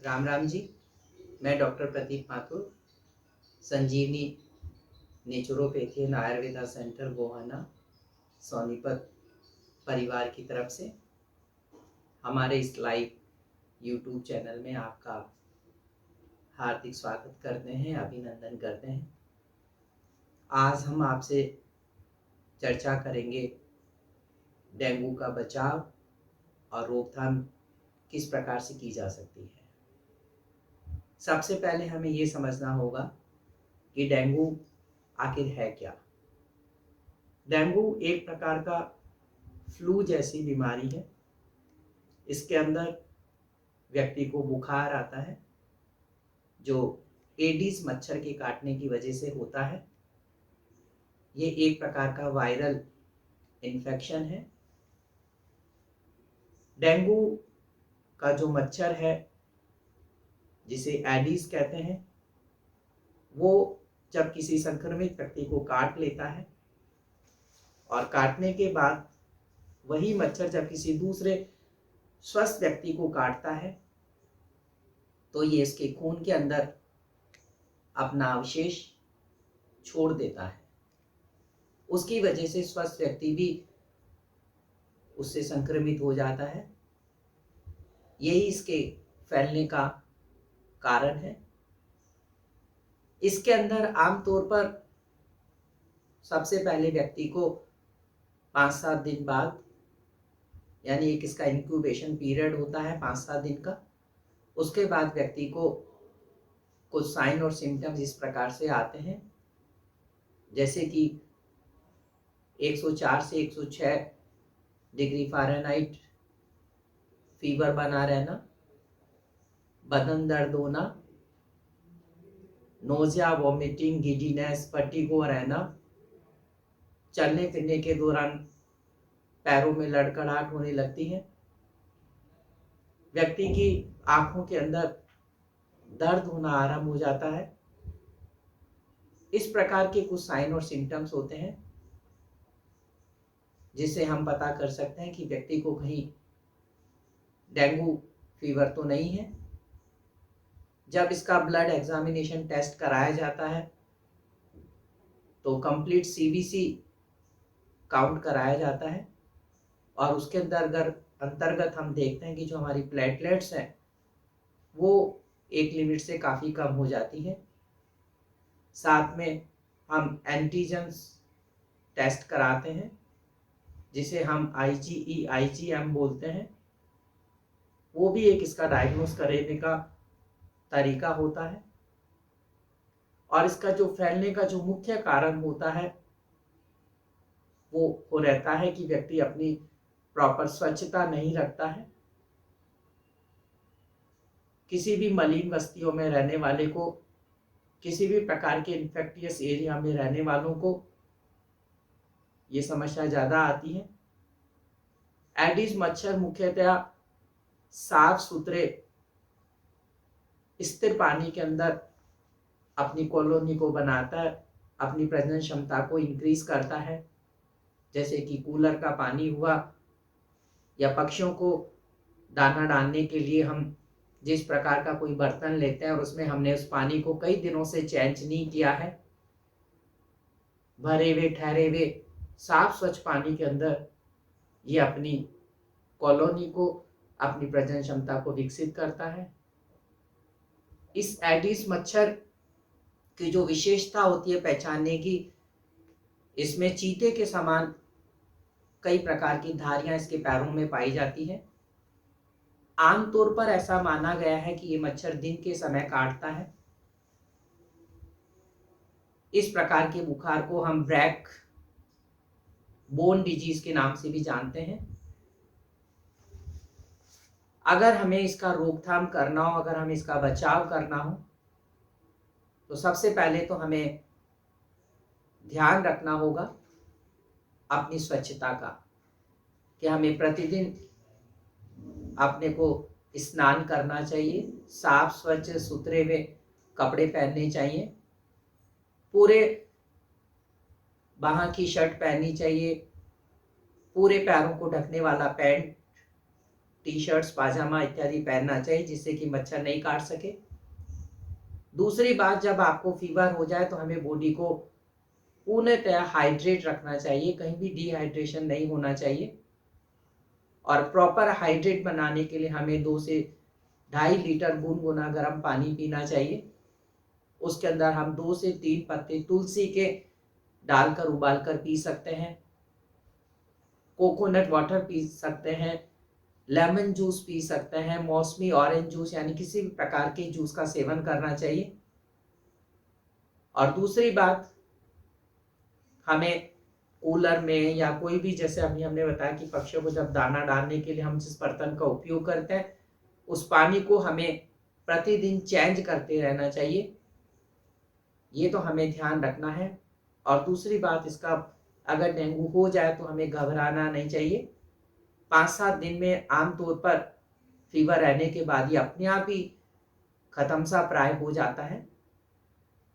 राम राम जी। मैं doctor Pradeep Mathur, Sanjivani naturopathy and Ayurveda centre Gohana Sonipat परिवार की तरफ से हमारे इस लाइव यूट्यूब चैनल में आपका हार्दिक स्वागत करते हैं, अभिनंदन करते हैं। आज हम आपसे चर्चा करेंगे डेंगू का बचाव और रोकथाम किस प्रकार से की जा सकती है। सबसे पहले हमें ये समझना होगा कि डेंगू आखिर है क्या। डेंगू एक प्रकार का फ्लू जैसी बीमारी है। इसके अंदर व्यक्ति को बुखार आता है जो एडिस मच्छर के काटने की वजह से होता है। ये एक प्रकार का वायरल इन्फेक्शन है। डेंगू का जो मच्छर है जिसे एडिस कहते हैं, वो जब किसी संक्रमित व्यक्ति को काट लेता है और काटने के बाद वही मच्छर जब किसी दूसरे स्वस्थ व्यक्ति को काटता है तो ये इसके खून के अंदर अपना अवशेष छोड़ देता है। उसकी वजह से स्वस्थ व्यक्ति भी उससे संक्रमित हो जाता है। यही इसके फैलने का कारण है। इसके अंदर आमतौर पर सबसे पहले व्यक्ति को 5-7 दिन बाद, यानी एक इसका इंक्यूबेशन पीरियड होता है 5-7 दिन का। उसके बाद व्यक्ति को कुछ साइन और सिम्टम्स इस प्रकार से आते हैं, जैसे कि 104 से 106 डिग्री फ़ारेनहाइट फीवर बना रहना, बदन दर्द होना, नोजिया, वॉमिटिंग, गिडीनेस, फटीग रहना, चलने फिरने के दौरान पैरों में लड़खड़ाहट होने लगती है, व्यक्ति की आंखों के अंदर दर्द होना आरंभ हो जाता है। इस प्रकार के कुछ साइन और सिम्टम्स होते हैं जिससे हम पता कर सकते हैं कि व्यक्ति को कहीं डेंगू फीवर तो नहीं है। जब इसका ब्लड एग्जामिनेशन टेस्ट कराया जाता है तो कंप्लीट सीबीसी काउंट कराया जाता है और उसके अंतर्गत हम देखते हैं कि जो हमारी प्लेटलेट्स हैं वो एक लिमिट से काफ़ी कम हो जाती है। साथ में हम एंटीजेंस टेस्ट कराते हैं जिसे हम IgE IgM बोलते हैं। वो भी एक इसका डायग्नोस करने का तरीका होता है। और इसका जो फैलने का जो मुख्य कारण होता है वो हो रहता है कि व्यक्ति अपनी प्रॉपर स्वच्छता नहीं रखता है। किसी भी मलिन बस्तियों में रहने वाले को, किसी भी प्रकार के इन्फेक्टियस एरिया में रहने वालों को ये समस्या ज़्यादा आती है। एडिस मच्छर मुख्यतः साफ सुथरे स्थिर पानी के अंदर अपनी कॉलोनी को बनाता है, अपनी प्रजनन क्षमता को इंक्रीज करता है, जैसे कि कूलर का पानी हुआ, या पक्षियों को दाना डालने के लिए हम जिस प्रकार का कोई बर्तन लेते हैं और उसमें हमने उस पानी को कई दिनों से चेंज नहीं किया है, भरे हुए ठहरे हुए साफ स्वच्छ पानी के अंदर ये अपनी कॉलोनी को, अपनी प्रजनन क्षमता को विकसित करता है। इस एडिस मच्छर की जो विशेषता होती है पहचानने की, इसमें चीते के समान कई प्रकार की धारियां इसके पैरों में पाई जाती है। आमतौर पर ऐसा माना गया है कि ये मच्छर दिन के समय काटता है। इस प्रकार के बुखार को हम ब्रैक बोन डिजीज के नाम से भी जानते हैं। अगर हमें इसका रोकथाम करना हो, अगर हमें इसका बचाव करना हो, तो सबसे पहले तो हमें ध्यान रखना होगा अपनी स्वच्छता का, कि हमें प्रतिदिन अपने को स्नान करना चाहिए, साफ स्वच्छ सुथरे हुए कपड़े पहनने चाहिए, पूरे बाह की शर्ट पहननी चाहिए, पूरे पैरों को ढकने वाला पैंट टी शर्ट्स पाजामा इत्यादि पहनना चाहिए जिससे कि मच्छर नहीं काट सके। दूसरी बात, जब आपको फीवर हो जाए तो हमें बॉडी को पूर्णतः हाइड्रेट रखना चाहिए, कहीं भी डिहाइड्रेशन नहीं होना चाहिए। और प्रॉपर हाइड्रेट बनाने के लिए हमें 2 से 2.5 लीटर गुनगुना गर्म पानी पीना चाहिए। उसके अंदर हम 2 से 3 पत्ते तुलसी के डालकर उबालकर पी सकते हैं। कोकोनट वाटर पी सकते हैं, लेमन जूस पी सकते हैं, मौसमी ऑरेंज जूस यानी किसी भी प्रकार के जूस का सेवन करना चाहिए। और दूसरी बात, हमें कूलर में या कोई भी, जैसे अभी हमने बताया कि पक्षियों को जब दाना डालने के लिए हम जिस बर्तन का उपयोग करते हैं उस पानी को हमें प्रतिदिन चेंज करते रहना चाहिए, ये तो हमें ध्यान रखना है। और दूसरी बात, इसका अगर डेंगू हो जाए तो हमें घबराना नहीं चाहिए। 5-7 दिन में आमतौर पर फीवर रहने के बाद ये अपने आप ही खत्म सा प्राय हो जाता है।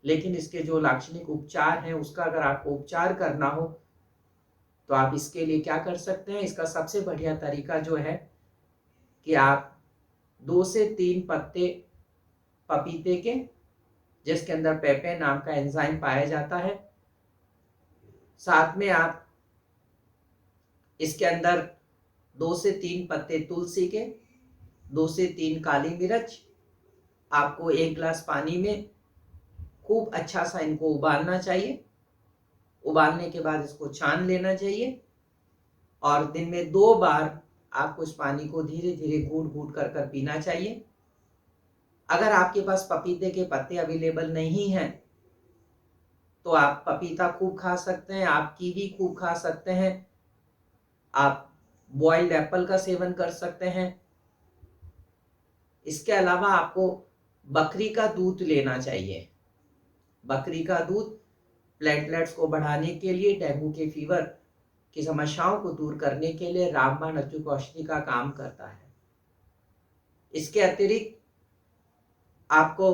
लेकिन इसके जो लाक्षणिक उपचार हैं उसका अगर आपको उपचार करना हो तो आप इसके लिए क्या कर सकते हैं। इसका सबसे बढ़िया तरीका जो है कि आप 2 से 3 पत्ते पपीते के, जिसके अंदर पेपेन नाम का एंजाइम पाया जाता है, साथ में आप इसके अंदर 2 से 3 पत्ते तुलसी के, 2 से 3 काली मिर्च, आपको 1 गिलास पानी में खूब अच्छा सा इनको उबालना चाहिए। उबालने के बाद इसको छान लेना चाहिए और दिन में 2 बार आपको इस पानी को धीरे धीरे घूट घूट कर कर पीना चाहिए। अगर आपके पास पपीते के पत्ते अवेलेबल नहीं हैं तो आप पपीता खूब खा सकते हैं, आप कीवी खूब खा सकते हैं, आप बॉइल्ड एप्पल का सेवन कर सकते हैं। इसके अलावा आपको बकरी का दूध लेना चाहिए। बकरी का दूध प्लेटलेट्स को बढ़ाने के लिए, डेंगू के फीवर की समस्याओं को दूर करने के लिए रामबाण अचूक औषधि का काम करता है। इसके अतिरिक्त आपको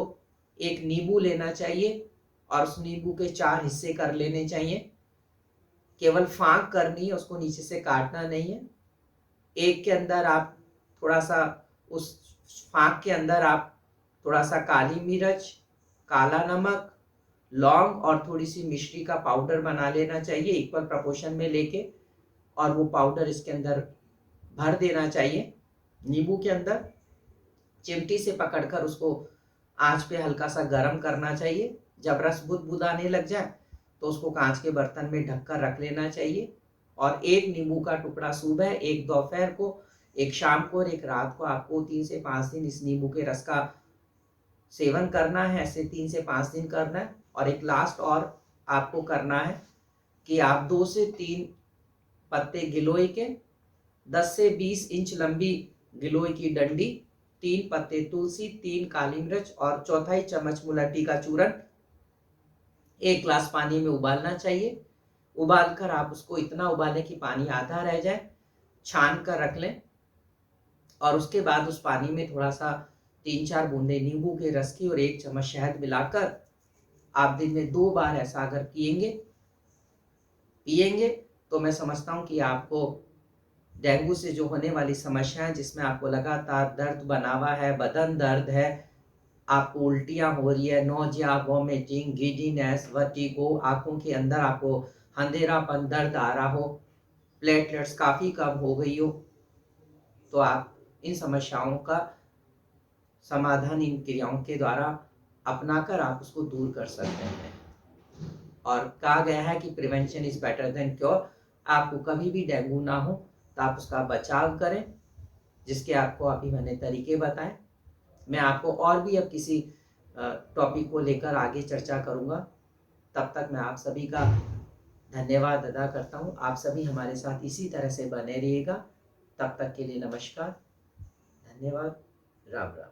एक नींबू लेना चाहिए और उस नींबू के 4 हिस्से कर लेने चाहिए। केवल फांक करनी है, उसको नीचे से काटना नहीं है। एक के अंदर आप थोड़ा सा, उस फांक के अंदर आप थोड़ा सा काली मिर्च, काला नमक, लौंग और थोड़ी सी मिश्री का पाउडर बना लेना चाहिए इक्वल प्रपोर्शन में लेके, और वो पाउडर इसके अंदर भर देना चाहिए नींबू के अंदर। चिमटी से पकड़कर उसको आंच पे हल्का सा गर्म करना चाहिए। जब रस बुदबुदाने लग जाए तो उसको कांच के बर्तन में ढककर रख लेना चाहिए। और 1 नींबू का टुकड़ा सुबह, 1 दोपहर को, 1 शाम को और 1 रात को आपको 3 से 5 दिन इस नींबू के रस का सेवन करना है। ऐसे 3 से 5 दिन करना है। और एक लास्ट और आपको करना है कि आप 2 से 3 पत्ते गिलोय के, 10 से 20 इंच लंबी गिलोय की डंडी, 3 पत्ते तुलसी, 3 काली मिर्च और चौथाई चम्मच मुलट्ठी का चूरन 1 गिलास पानी में उबालना चाहिए। उबालकर आप उसको इतना उबालें कि पानी आधा रह जाए, छान कर रख लें। और उसके बाद उस पानी में थोड़ा सा 3-4 बूंदे नींबू के रस की और 1 चम्मच शहद मिलाकर आप दिन में 2 बार ऐसा अगर पिएंगे तो मैं समझता हूँ कि आपको डेंगू से जो होने वाली समस्याएं, जिसमें आपको लगातार दर्द बना हुआ है, बदन दर्द है, आपको उल्टियां हो रही है, नौजिया, वॉमिटिंग, गिडीनेस, वर्टिगो, आंखों के अंदर आपको अंधेरापन, दर्द आ रहा हो, प्लेटलेट्स काफ़ी कम हो गई हो, तो आप इन समस्याओं का समाधान इन क्रियाओं के द्वारा अपनाकर आप उसको दूर कर सकते हैं। और कहा गया है कि prevention is better than cure. आपको कभी भी डेंगू ना हो तो आप उसका बचाव करें, जिसके आपको अभी मैंने तरीके बताए। मैं आपको और भी अब किसी टॉपिक को लेकर आगे चर्चा करूंगा। तब तक मैं आप सभी का धन्यवाद अदा करता हूं। आप सभी हमारे साथ इसी तरह से बने रहिएगा। तब तक के लिए नमस्कार, धन्यवाद, राम राम।